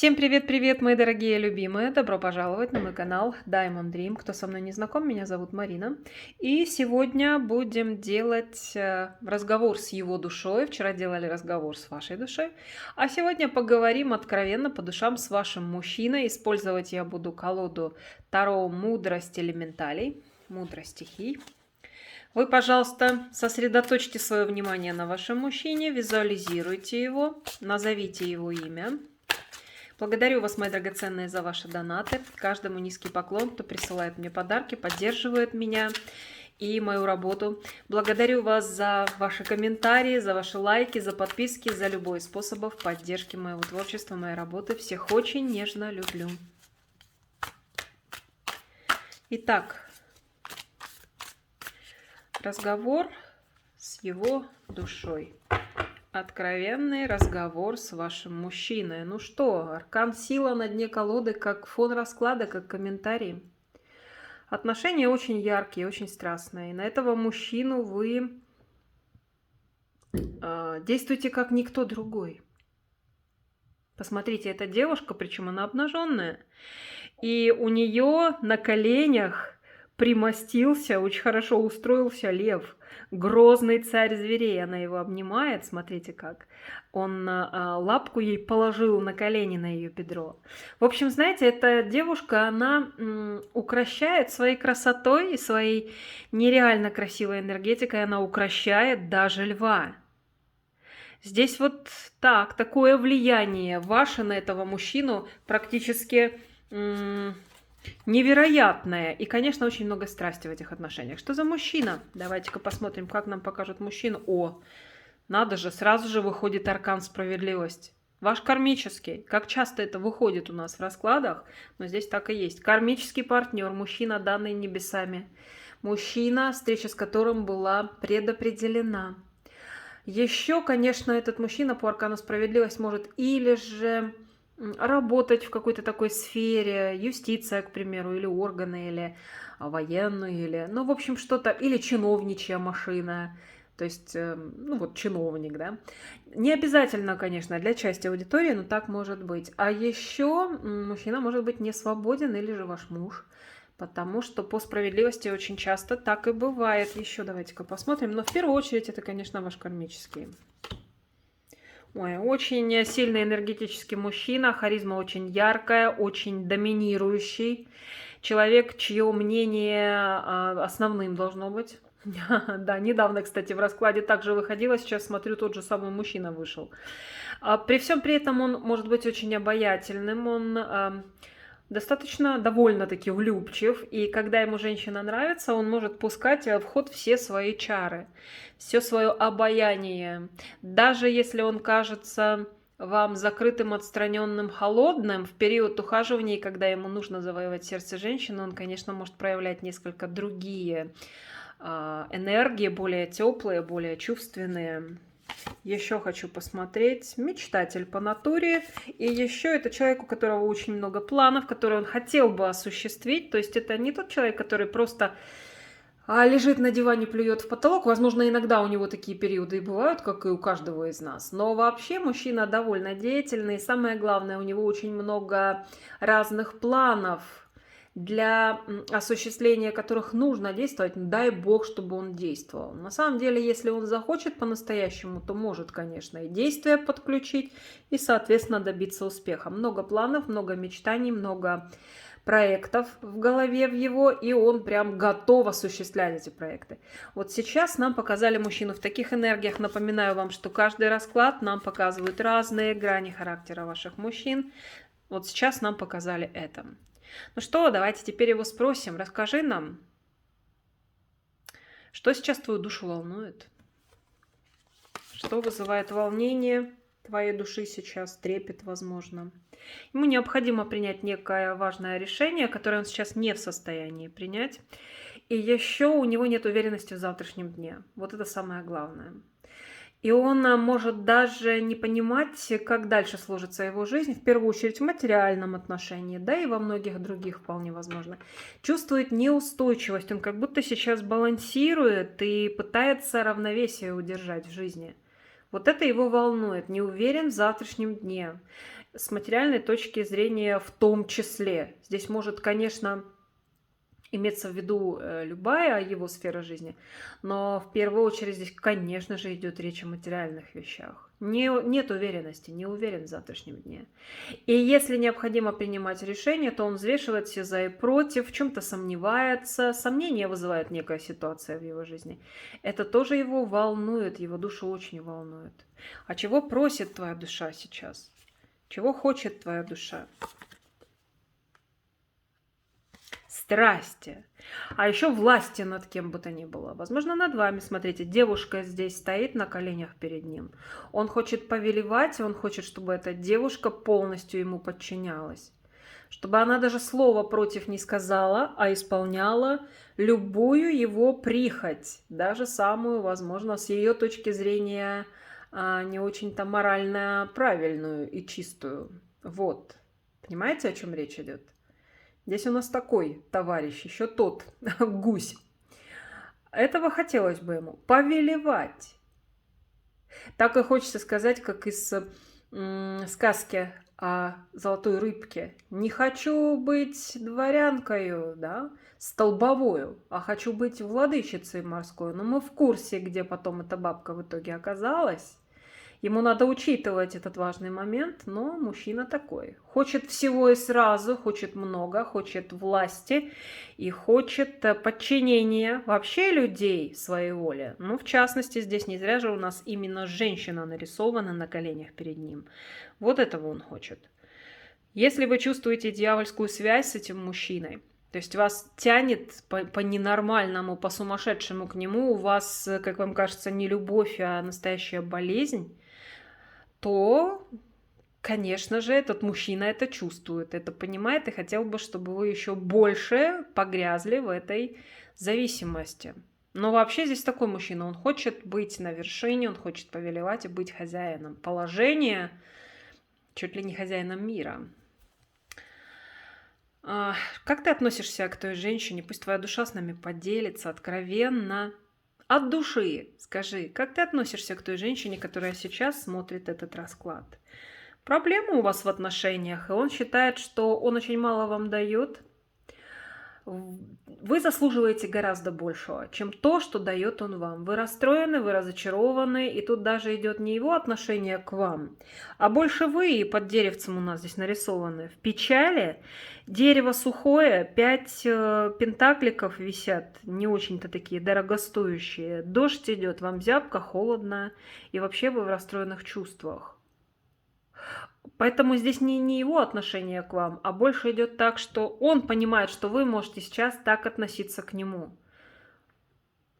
Всем привет-привет, мои дорогие любимые! Добро пожаловать на мой канал Diamond Dream. Кто со мной не знаком, меня зовут Марина. И сегодня будем делать разговор с его душой. Вчера делали разговор с вашей душой. А сегодня поговорим откровенно по душам с вашим мужчиной. Использовать я буду колоду Таро «Мудрость элементалей», «Мудрость стихий». Вы, пожалуйста, сосредоточьте свое внимание на вашем мужчине, визуализируйте его, назовите его имя. Благодарю вас, мои драгоценные, за ваши донаты. Каждому низкий поклон, кто присылает мне подарки, поддерживает меня и мою работу. Благодарю вас за ваши комментарии, за ваши лайки, за подписки, за любой способ поддержки моего творчества, моей работы. Всех очень нежно люблю. Итак, разговор с его душой. Откровенный разговор с вашим мужчиной. Ну что, аркан сила на дне колоды, как фон расклада, как комментарий. Отношения очень яркие, очень страстные. На этого мужчину вы действуете как никто другой. Посмотрите, эта девушка, причем она обнаженная. И у нее на коленях примостился, очень хорошо устроился лев. Грозный царь зверей. Она его обнимает, смотрите как. Он лапку ей положил на колени, на ее бедро. В общем, знаете, эта девушка, она укращает своей красотой и своей нереально красивой энергетикой, она укращает даже льва. Здесь вот так, такое влияние ваше на этого мужчину практически невероятное. И, конечно, очень много страсти в этих отношениях. Что за мужчина? Давайте-ка посмотрим, как нам покажут мужчину. О, надо же, сразу же выходит аркан справедливости. Ваш кармический. Как часто это выходит у нас в раскладах, но здесь так и есть. Кармический партнер, мужчина, данный небесами. Мужчина, встреча с которым была предопределена. Еще, конечно, этот мужчина по аркану справедливость может или же работать в какой-то такой сфере, юстиция, к примеру, или органы, или военную, или, ну, в общем, что-то, или чиновничья машина, то есть, ну, вот чиновник, да. Не обязательно, конечно, для части аудитории, но так может быть. А еще мужчина может быть не свободен, или же ваш муж, потому что по справедливости очень часто так и бывает. Еще давайте-ка посмотрим, но в первую очередь это, конечно, ваш кармический. Ой, очень сильный энергетический мужчина, харизма очень яркая, очень доминирующий. Человек, чье мнение основным должно быть. Да, недавно, кстати, в раскладе также выходило, сейчас смотрю, тот же самый мужчина вышел. При всем при этом он может быть очень обаятельным, он достаточно довольно-таки влюбчив, и когда ему женщина нравится, он может пускать в ход все свои чары, все свое обаяние. Даже если он кажется вам закрытым, отстраненным, холодным, в период ухаживания, когда ему нужно завоевать сердце женщины, он, конечно, может проявлять несколько другие энергии, более теплые, более чувственные. Еще хочу посмотреть. Мечтатель по натуре. И еще это человек, у которого очень много планов, которые он хотел бы осуществить. То есть это не тот человек, который просто лежит на диване, плюет в потолок. Возможно, иногда у него такие периоды и бывают, как и у каждого из нас. Но вообще мужчина довольно деятельный. И самое главное, у него очень много разных планов, для осуществления которых нужно действовать, дай бог, чтобы он действовал. На самом деле, если он захочет по-настоящему, то может, конечно, и действия подключить, и, соответственно, добиться успеха. Много планов, много мечтаний, много проектов в голове в его, и он прям готов осуществлять эти проекты. Вот сейчас нам показали мужчину в таких энергиях. Напоминаю вам, что каждый расклад нам показывает разные грани характера ваших мужчин. Вот сейчас нам показали это. Ну что, давайте теперь его спросим. Расскажи нам, что сейчас твою душу волнует? Что вызывает волнение твоей души сейчас, трепет, возможно? Ему необходимо принять некое важное решение, которое он сейчас не в состоянии принять. И еще у него нет уверенности в завтрашнем дне. Вот это самое главное. И он может даже не понимать, как дальше сложится его жизнь, в первую очередь в материальном отношении, да и во многих других вполне возможно. Чувствует неустойчивость, он как будто сейчас балансирует и пытается равновесие удержать в жизни. Вот это его волнует, не уверен в завтрашнем дне. с материальной точки зрения в том числе. Здесь может, конечно, имеется в виду любая его сфера жизни, но в первую очередь здесь, конечно же, идет речь о материальных вещах. Нет уверенности, не уверен в завтрашнем дне. И если необходимо принимать решение, то он взвешивает все за и против, в чем-то сомневается, сомнения вызывает некая ситуация в его жизни. Это тоже его волнует, его душу очень волнует. А чего просит твоя душа сейчас? Чего хочет твоя душа? Страсти. А еще власти над кем бы то ни было. Возможно, над вами. Смотрите, девушка здесь стоит на коленях перед ним. Он хочет повелевать, он хочет, чтобы эта девушка полностью ему подчинялась. Чтобы она даже слова против не сказала, а исполняла любую его прихоть. Даже самую, возможно, с ее точки зрения не очень-то морально правильную и чистую. Вот. Понимаете, о чем речь идет? Здесь у нас такой товарищ, еще тот гусь. Этого хотелось бы ему повелевать. Так и хочется сказать, как из сказки о золотой рыбке. Не хочу быть дворянкою, да, столбовою, а хочу быть владычицей морской. Но мы в курсе, где потом эта бабка в итоге оказалась. Ему надо учитывать этот важный момент, но мужчина такой. Хочет всего и сразу, хочет много, хочет власти и хочет подчинения вообще людей своей воле. Ну, в частности, здесь не зря же у нас именно женщина нарисована на коленях перед ним. Вот этого он хочет. Если вы чувствуете дьявольскую связь с этим мужчиной, то есть вас тянет по ненормальному, по сумасшедшему к нему, у вас, как вам кажется, не любовь, а настоящая болезнь, то, конечно же, этот мужчина это чувствует, это понимает и хотел бы, чтобы вы еще больше погрязли в этой зависимости. Но вообще здесь такой мужчина, он хочет быть на вершине, он хочет повелевать и быть хозяином положения, чуть ли не хозяином мира. Как ты относишься к той женщине? Пусть твоя душа с нами поделится откровенно. От души скажи, как ты относишься к той женщине, которая сейчас смотрит этот расклад? Проблема у вас в отношениях, и он считает, что он очень мало вам дает. Вы заслуживаете гораздо большего, чем то, что дает он вам. Вы расстроены, вы разочарованы, и тут даже идет не его отношение к вам, а больше вы, и под деревцем у нас здесь нарисованы, в печали. Дерево сухое, 5 пентакликов висят, не очень-то такие дорогостоящие. Дождь идет, вам зябко, холодно, и вообще вы в расстроенных чувствах. Поэтому здесь не его отношение к вам, а больше идет так, что он понимает, что вы можете сейчас так относиться к нему.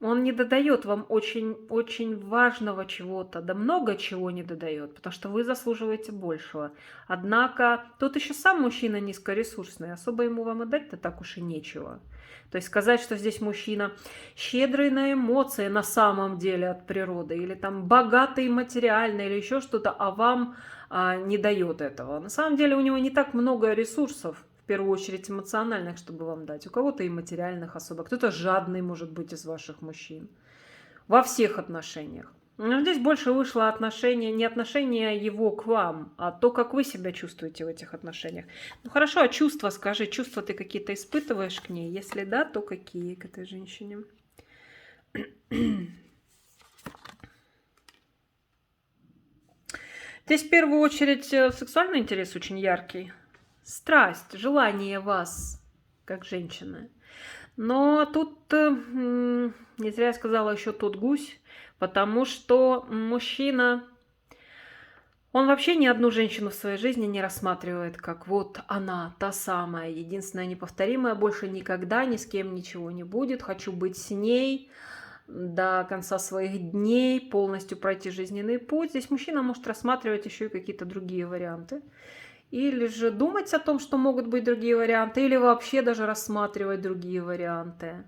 Он не додает вам очень важного чего-то, да много чего не додает, потому что вы заслуживаете большего. Однако тут еще сам мужчина низкоресурсный, особо ему вам и дать-то так уж и нечего. То есть сказать, что здесь мужчина щедрый на эмоции на самом деле от природы, или там богатый материально, или еще что-то, а вам не дает этого. На самом деле у него не так много ресурсов, в первую очередь эмоциональных, чтобы вам дать. У кого-то и материальных особо. Кто-то жадный может быть из ваших мужчин. Во всех отношениях. Но здесь больше вышло отношение, не отношение его к вам, а то, как вы себя чувствуете в этих отношениях. Ну хорошо, а чувства, скажи, чувства ты какие-то испытываешь к ней? Если да, то какие к этой женщине? Здесь в первую очередь сексуальный интерес очень яркий. Страсть, желание вас, как женщины. Но тут не зря я сказала еще тот гусь, потому что мужчина, он вообще ни одну женщину в своей жизни не рассматривает как вот она, та самая, единственная неповторимая, больше никогда ни с кем ничего не будет, хочу быть с ней до конца своих дней, полностью пройти жизненный путь. Здесь мужчина может рассматривать еще и какие-то другие варианты. Или же думать о том, что могут быть другие варианты, или вообще даже рассматривать другие варианты.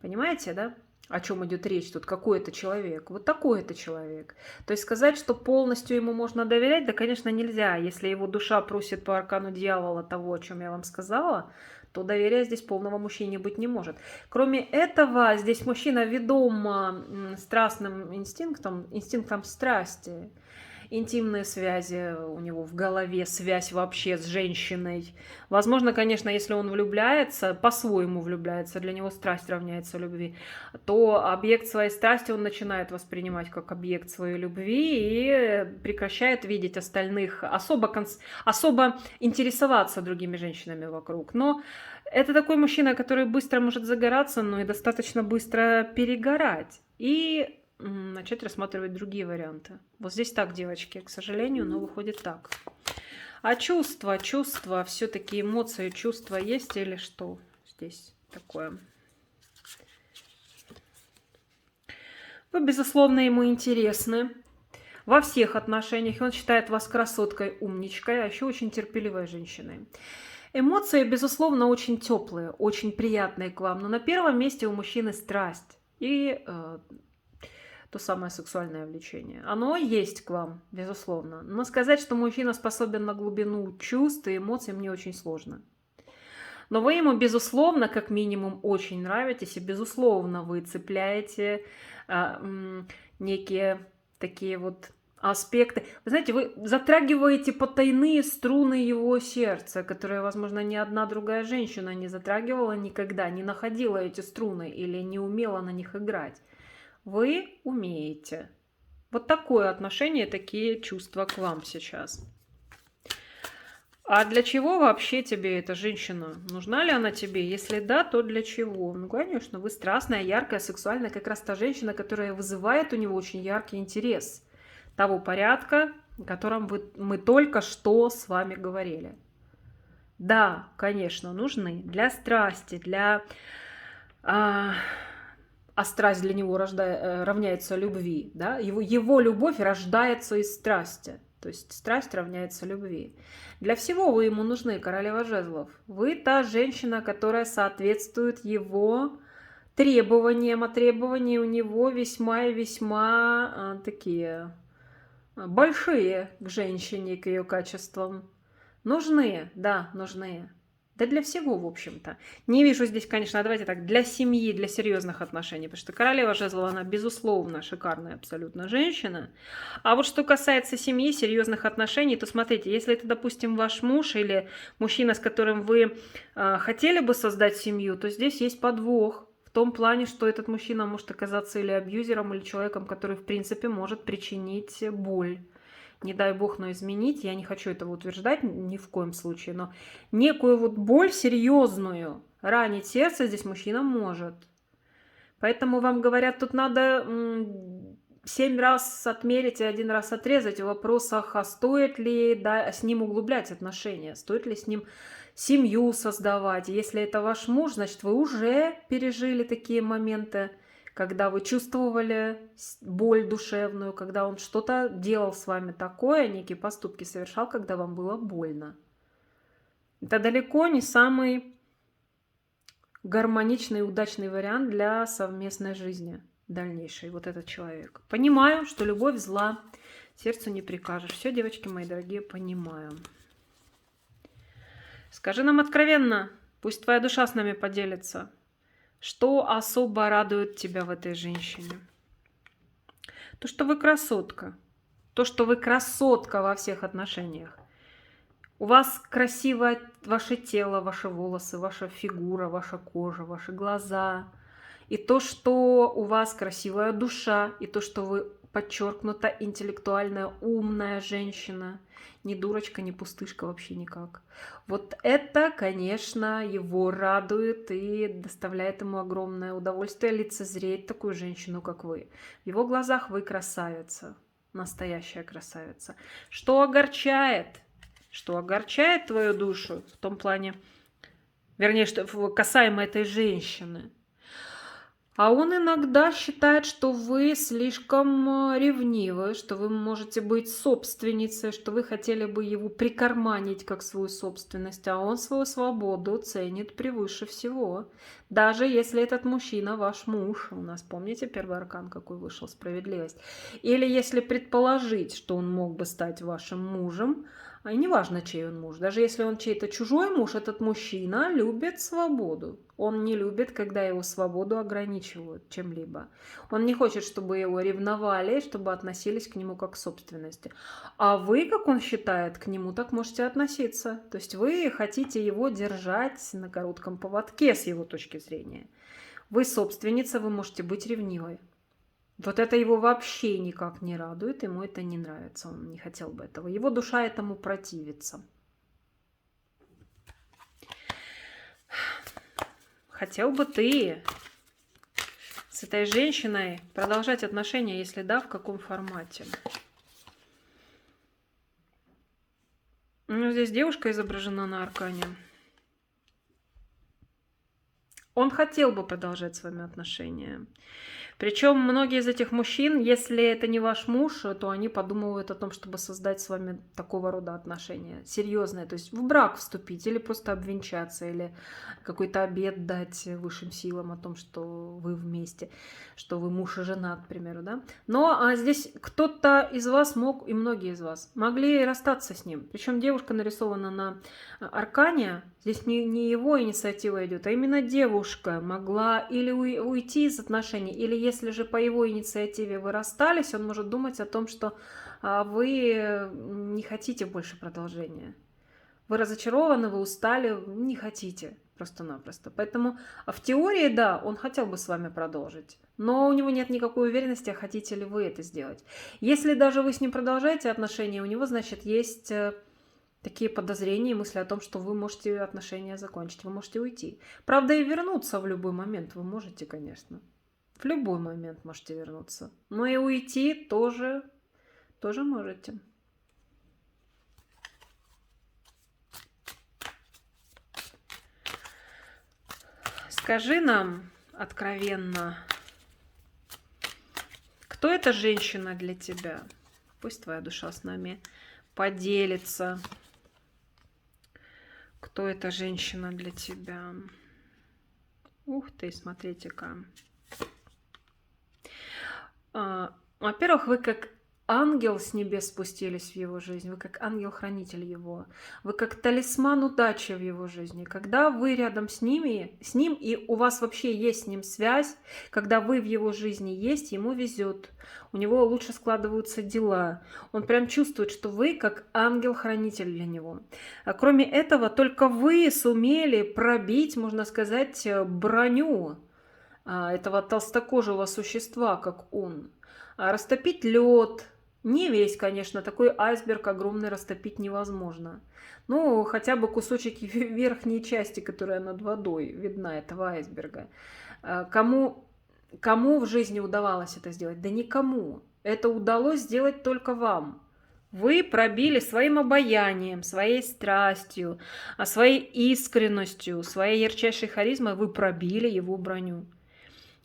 Понимаете, да? О чем идет речь тут? Какой это человек? Вот такой это человек. То есть сказать, что полностью ему можно доверять, да, конечно, нельзя. Если его душа просит по аркану дьявола того, о чем я вам сказала, то доверия здесь полного мужчине быть не может. Кроме этого, здесь мужчина ведом страстным инстинктом страсти. интимные связи у него в голове, связь вообще с женщиной. Возможно, конечно, если он влюбляется, по-своему влюбляется, для него страсть равняется любви, то объект своей страсти он начинает воспринимать как объект своей любви и прекращает видеть остальных, особо интересоваться другими женщинами вокруг. Но это такой мужчина, который быстро может загораться, но и достаточно быстро перегорать. И начать рассматривать другие варианты. Вот здесь так, девочки, к сожалению, но выходит так. А чувства, все-таки эмоции, чувства есть или что здесь такое? Вы, безусловно, ему интересны во всех отношениях. Он считает вас красоткой, умничкой, а еще очень терпеливой женщиной. Эмоции, безусловно, очень теплые, очень приятные к вам. Но на первом месте у мужчины страсть и то самое сексуальное влечение. Оно есть к вам, безусловно. Но сказать, что мужчина способен на глубину чувств и эмоций, мне очень сложно. Но вы ему, безусловно, как минимум, очень нравитесь, и, безусловно, вы цепляете некие такие вот аспекты. Вы знаете, вы затрагиваете потайные струны его сердца, которые, возможно, ни одна другая женщина не затрагивала никогда, не находила эти струны или не умела на них играть. Вы умеете. Вот такое отношение, такие чувства к вам сейчас. А для чего вообще тебе эта женщина? Нужна ли она тебе? Если да, то для чего? Ну, конечно, вы страстная, яркая, сексуальная, как раз та женщина, которая вызывает у него очень яркий интерес того порядка, о котором мы только что с вами говорили. Да, конечно, нужны для страсти, для... А страсть для него равняется любви. Да? Его любовь рождается из страсти. То есть страсть равняется любви. Для всего вы ему нужны, королева жезлов. Вы та женщина, которая соответствует его требованиям. А требования у него весьма и весьма такие большие к женщине, к ее качествам. Нужны, да, нужны. Да для всего, в общем-то. Не вижу здесь, конечно, давайте так, для семьи, для серьезных отношений. Потому что королева жезлов, она, безусловно, шикарная абсолютно женщина. А вот что касается семьи, серьезных отношений, то смотрите, если это, допустим, ваш муж или мужчина, с которым вы хотели бы создать семью, то здесь есть подвох. В том плане, что этот мужчина может оказаться или абьюзером, или человеком, который, в принципе, может причинить боль. Не дай бог, но изменить, я не хочу этого утверждать ни в коем случае, но некую вот боль серьезную ранить сердце здесь мужчина может. Поэтому вам говорят, тут надо 7 раз отмерить и 1 раз отрезать в вопросах, а стоит ли с ним углублять отношения, стоит ли с ним семью создавать. Если это ваш муж, значит, вы уже пережили такие моменты, когда вы чувствовали боль душевную, когда он что-то делал с вами такое, некие поступки совершал, когда вам было больно. Это далеко не самый гармоничный и удачный вариант для совместной жизни дальнейшей. Вот этот человек. Понимаю, что любовь зла, сердцу не прикажешь. Все, девочки мои дорогие, понимаю. Скажи нам откровенно, пусть твоя душа с нами поделится. Что особо радует тебя в этой женщине? То, что вы красотка. То, что вы красотка во всех отношениях. У вас красивое ваше тело, ваши волосы, ваша фигура, ваша кожа, ваши глаза. И то, что у вас красивая душа, и то, что вы подчеркнуто интеллектуальная, умная женщина. Не дурочка, не пустышка вообще никак. Вот это, конечно, его радует и доставляет ему огромное удовольствие лицезреть такую женщину, как вы. В его глазах вы красавица, настоящая красавица. Что огорчает? Что огорчает твою душу в том плане, вернее, что касаемо этой женщины? А он иногда считает, что вы слишком ревнивы, что вы можете быть собственницей, что вы хотели бы его прикарманить как свою собственность, а он свою свободу ценит превыше всего. Даже если этот мужчина ваш муж. У нас, помните, первый аркан какой вышел, справедливость. Или если предположить, что он мог бы стать вашим мужем, И неважно, чей он муж. Даже если он чей-то чужой муж, этот мужчина любит свободу. Он не любит, когда его свободу ограничивают чем-либо. Он не хочет, чтобы его ревновали, чтобы относились к нему как к собственности. А вы, как он считает, к нему так можете относиться. То есть вы хотите его держать на коротком поводке с его точки зрения. Вы собственница, вы можете быть ревнивой. Вот это его вообще никак не радует, ему это не нравится, он не хотел бы этого. Его душа этому противится. Хотел бы ты с этой женщиной продолжать отношения, если да, в каком формате? Ну, здесь девушка изображена на аркане. Он хотел бы продолжать с вами отношения. Причем многие из этих мужчин, если это не ваш муж, то они подумывают о том, чтобы создать с вами такого рода отношения. Серьезные. То есть в брак вступить, или просто обвенчаться, или какой-то обет дать высшим силам о том, что вы вместе, что вы муж и жена, к примеру. Да? Но здесь кто-то из вас мог, и многие из вас, могли расстаться с ним. Причем девушка нарисована на аркане. Здесь не его инициатива идет, а именно девушка могла или уйти из отношений, или если же по его инициативе вы расстались, он может думать о том, что вы не хотите больше продолжения. Вы разочарованы, вы устали, не хотите просто-напросто. Поэтому в теории, да, он хотел бы с вами продолжить, но у него нет никакой уверенности, хотите ли вы это сделать. Если даже вы с ним продолжаете отношения, у него, значит, есть такие подозрения и мысли о том, что вы можете отношения закончить, вы можете уйти. Правда, и вернуться в любой момент вы можете, конечно. В любой момент можете вернуться. Но и уйти тоже можете. Скажи нам откровенно, кто эта женщина для тебя? Пусть твоя душа с нами поделится. Кто эта женщина для тебя? Ух ты, смотрите-ка. Во-первых, вы как ангел с небес спустились в его жизнь, вы как ангел-хранитель его, вы как талисман удачи в его жизни. Когда вы рядом с ним, и у вас вообще есть с ним связь, когда вы в его жизни есть, ему везет, у него лучше складываются дела. Он прям чувствует, что вы как ангел-хранитель для него. А кроме этого, только вы сумели пробить, можно сказать, броню этого толстокожего существа, как он. Растопить лед. Не весь, конечно, такой айсберг огромный растопить невозможно. Ну, хотя бы кусочек верхней части, которая над водой видна, этого айсберга. Кому в жизни удавалось это сделать? Да никому. Это удалось сделать только вам. Вы пробили своим обаянием, своей страстью, своей искренностью, своей ярчайшей харизмой, вы пробили его броню.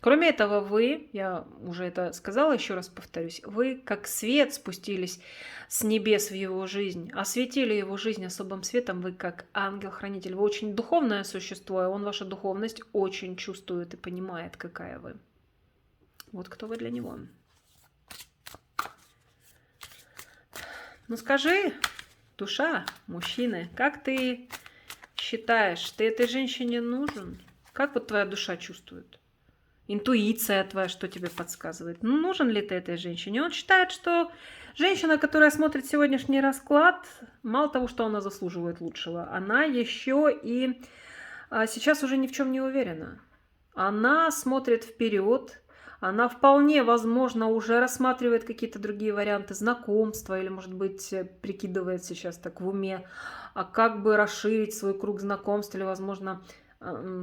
Кроме этого, вы, я уже это сказала, еще раз повторюсь, вы как свет спустились с небес в его жизнь, осветили его жизнь особым светом, вы как ангел-хранитель, вы очень духовное существо, и он вашу духовность очень чувствует и понимает, какая вы. Вот кто вы для него. Ну скажи, душа, мужчины, как ты считаешь, ты этой женщине нужен? Как вот твоя душа чувствует? Интуиция твоя, что тебе подсказывает? Ну, нужен ли ты этой женщине? Он считает, что женщина, которая смотрит сегодняшний расклад, мало того, что она заслуживает лучшего, она еще и сейчас уже ни в чем не уверена. Она смотрит вперед, она вполне возможно уже рассматривает какие-то другие варианты знакомства или, может быть, прикидывает сейчас так в уме, как бы расширить свой круг знакомств или, возможно,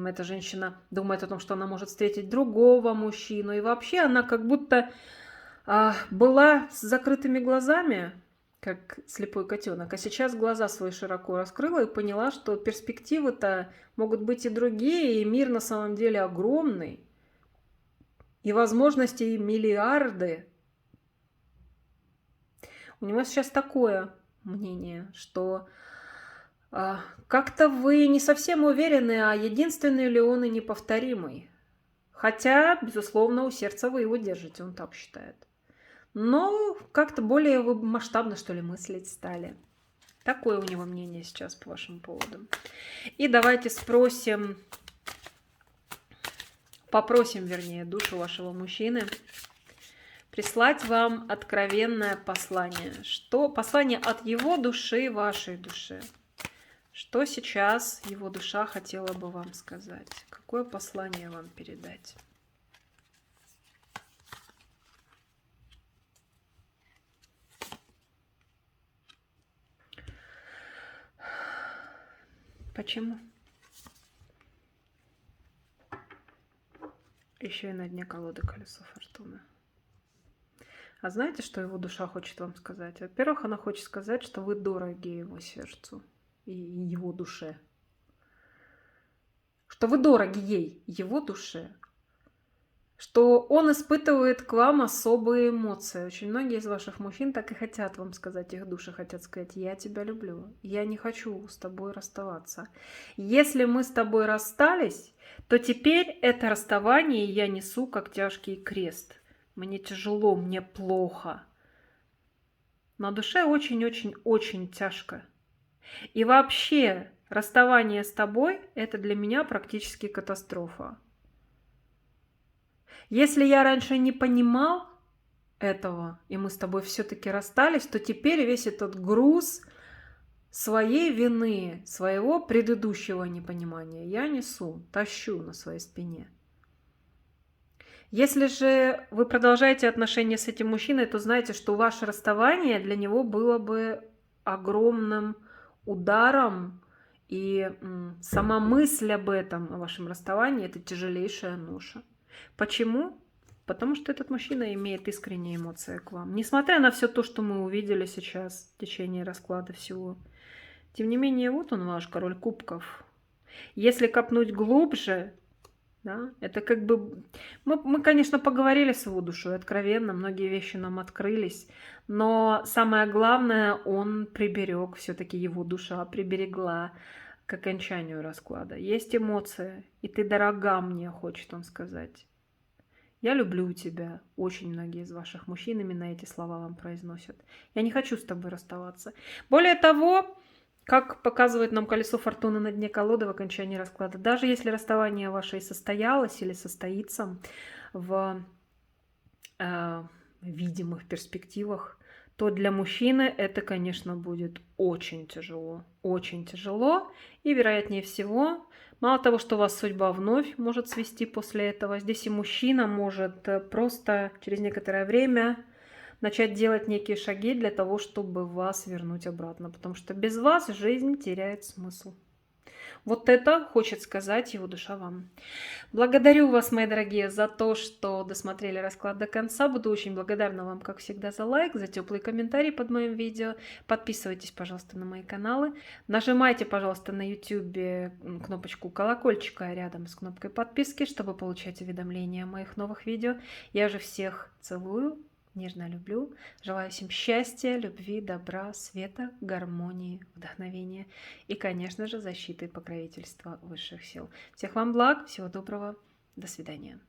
эта женщина думает о том, что она может встретить другого мужчину. И вообще она как будто была с закрытыми глазами, как слепой котенок. А сейчас глаза свои широко раскрыла и поняла, что перспективы-то могут быть и другие, и мир на самом деле огромный. И возможностей миллиарды. У него сейчас такое мнение, что как-то вы не совсем уверены, а единственный ли он и неповторимый. Хотя, безусловно, у сердца вы его держите, он так считает. Но как-то более вы масштабно, что ли, мыслить стали. Так Такое у него мнение сейчас по вашему поводу. И давайте попросим, вернее, душу вашего мужчины прислать вам откровенное послание. Послание от его души, вашей душе. Что сейчас его душа хотела бы вам сказать? Какое послание вам передать? Почему? Еще и на дне колоды колесо фортуны. А знаете, что его душа хочет вам сказать? Во-первых, она хочет сказать, что вы дороги его сердцу и его душе. Что вы дороги ей, его душе. Что он испытывает к вам особые эмоции. Очень многие из ваших мужчин так и хотят вам сказать, их души хотят сказать: я тебя люблю, я не хочу с тобой расставаться. Если мы с тобой расстались, то теперь это расставание я несу как тяжкий крест. Мне тяжело, мне плохо. На душе очень-очень-очень тяжко. И вообще, расставание с тобой – это для меня практически катастрофа. Если я раньше не понимал этого, и мы с тобой все-таки расстались, то теперь весь этот груз своей вины, своего предыдущего непонимания я несу, тащу на своей спине. Если же вы продолжаете отношения с этим мужчиной, то знайте, что ваше расставание для него было бы огромным ударом, и сама мысль об этом, о вашем расставании, это тяжелейшая ноша. Почему? Потому что этот мужчина имеет искренние эмоции к вам. Несмотря на все то, что мы увидели сейчас в течение расклада всего. Тем не менее, вот он, ваш король кубков. Если копнуть глубже, да, это как бы... Мы, конечно, поговорили с его душой откровенно, многие вещи нам открылись, но самое главное, он приберег, все-таки его душа приберегла к окончанию расклада. Есть эмоции, и ты дорога мне, хочет он сказать. Я люблю тебя. Очень многие из ваших мужчин именно эти слова вам произносят. Я не хочу с тобой расставаться. Более того, как показывает нам колесо фортуны на дне колоды в окончании расклада, даже если расставание ваше и состоялось или состоится в видимых перспективах, то для мужчины это, конечно, будет очень тяжело. Очень тяжело. И, вероятнее всего, мало того, что вас судьба вновь может свести после этого, здесь и мужчина может просто через некоторое время начать делать некие шаги для того, чтобы вас вернуть обратно. Потому что без вас жизнь теряет смысл. Вот это хочет сказать его душа вам. Благодарю вас, мои дорогие, за то, что досмотрели расклад до конца. Буду очень благодарна вам, как всегда, за лайк, за теплые комментарии под моим видео. Подписывайтесь, пожалуйста, на мои каналы. Нажимайте, пожалуйста, на YouTube кнопочку колокольчика рядом с кнопкой подписки, чтобы получать уведомления о моих новых видео. Я же всех целую. Нежно люблю. Желаю всем счастья, любви, добра, света, гармонии, вдохновения и, конечно же, защиты и покровительства высших сил. Всех вам благ, всего доброго, до свидания.